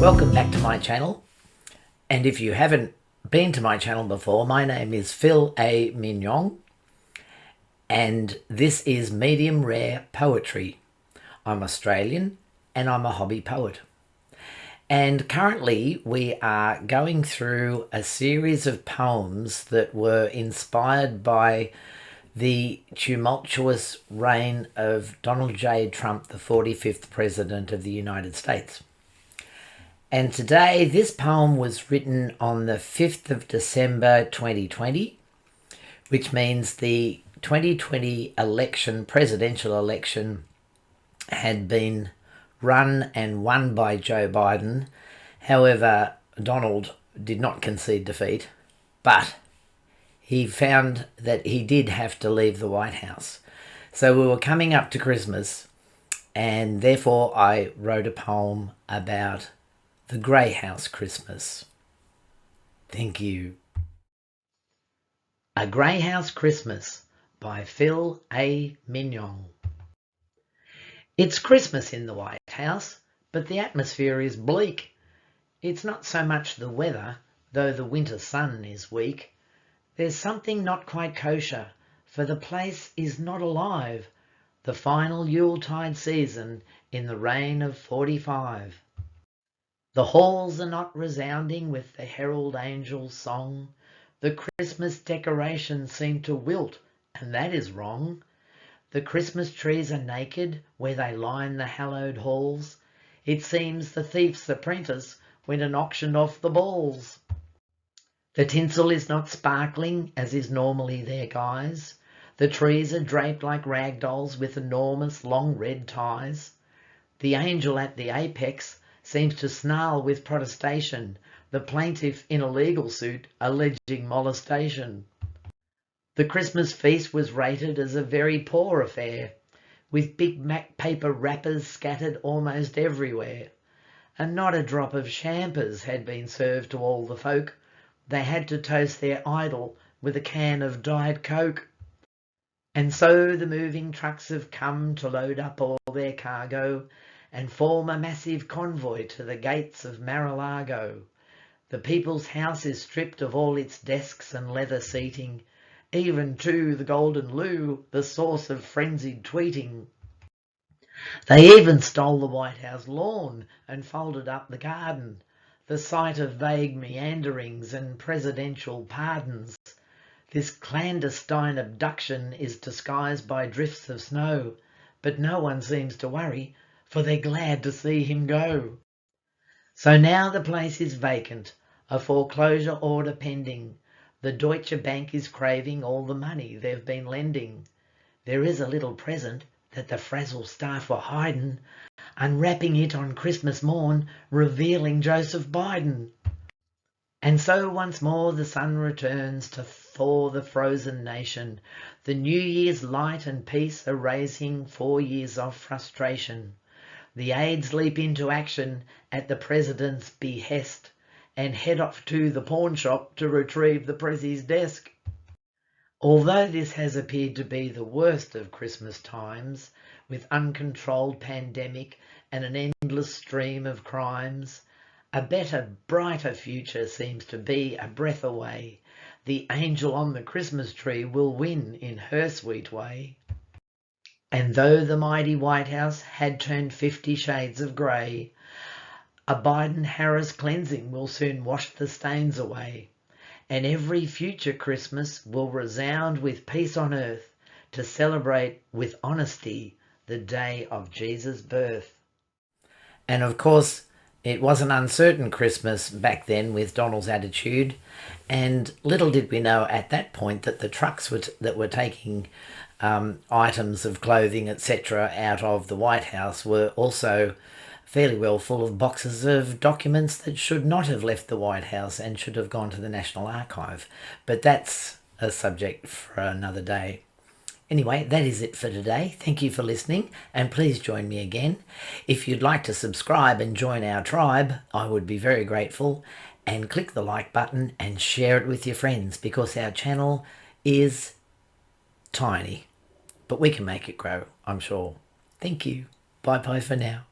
Welcome back to my channel, and if you haven't been to my channel before, my name is Phil A. Mignon, and this is Medium Rare Poetry. I'm Australian and I'm a hobby poet. And currently we are going through a series of poems that were inspired by the tumultuous reign of Donald J. Trump, the 45th President of the United States. And today, this poem was written on the 5th of December 2020, which means the 2020 presidential election, had been run and won by Joe Biden. However, Donald did not concede defeat, but he found that he did have to leave the White House. So we were coming up to Christmas, and therefore I wrote a poem about the Grey House Christmas. Thank you. A Grey House Christmas by Phil A. Mignon. It's Christmas in the White House, but the atmosphere is bleak. It's not so much the weather, though the winter sun is weak. There's something not quite kosher, for the place is not alive. The final Yuletide season in the reign of 45. The halls are not resounding with the herald angel's song. The Christmas decorations seem to wilt, and that is wrong. The Christmas trees are naked where they line the hallowed halls. It seems the thief's apprentice went and auctioned off the balls. The tinsel is not sparkling as is normally their guise. The trees are draped like rag dolls with enormous long red ties. The angel at the apex seems to snarl with protestation, the plaintiff in a legal suit alleging molestation. The Christmas feast was rated as a very poor affair, with Big Mac paper wrappers scattered almost everywhere. And not a drop of champers had been served to all the folk. They had to toast their idol with a can of Diet Coke. And so the moving trucks have come to load up all their cargo and form a massive convoy to the gates of Mar-a-Lago. The People's House is stripped of all its desks and leather seating, even to the golden loo, the source of frenzied tweeting. They even stole the White House lawn and folded up the garden, the site of vague meanderings and presidential pardons. This clandestine abduction is disguised by drifts of snow, but no one seems to worry, for they're glad to see him go. So now the place is vacant, a foreclosure order pending. The Deutsche Bank is craving all the money they've been lending. There is a little present that the frazzle staff were hiding, unwrapping it on Christmas morn, revealing Joseph Biden. And so once more the sun returns to thaw the frozen nation. The New Year's light and peace are raising 4 years of frustration. The aides leap into action at the president's behest and head off to the pawn shop to retrieve the Prezi's desk. Although this has appeared to be the worst of Christmas times, with uncontrolled pandemic and an endless stream of crimes, a better, brighter future seems to be a breath away. The angel on the Christmas tree will win in her sweet way. And though the mighty White House had turned 50 shades of grey, a Biden-Harris cleansing will soon wash the stains away, and every future Christmas will resound with peace on earth to celebrate with honesty the day of Jesus' birth. And of course, it was an uncertain Christmas back then with Donald's attitude, and little did we know at that point that the trucks that were taking items of clothing, etc., out of the White House were also fairly well full of boxes of documents that should not have left the White House and should have gone to the National Archive. But that's a subject for another day. Anyway, that is it for today. Thank you for listening, and please join me again. If you'd like to subscribe and join our tribe, I would be very grateful. And click the like button and share it with your friends, because our channel is tiny, but we can make it grow, I'm sure. Thank you. Bye-bye for now.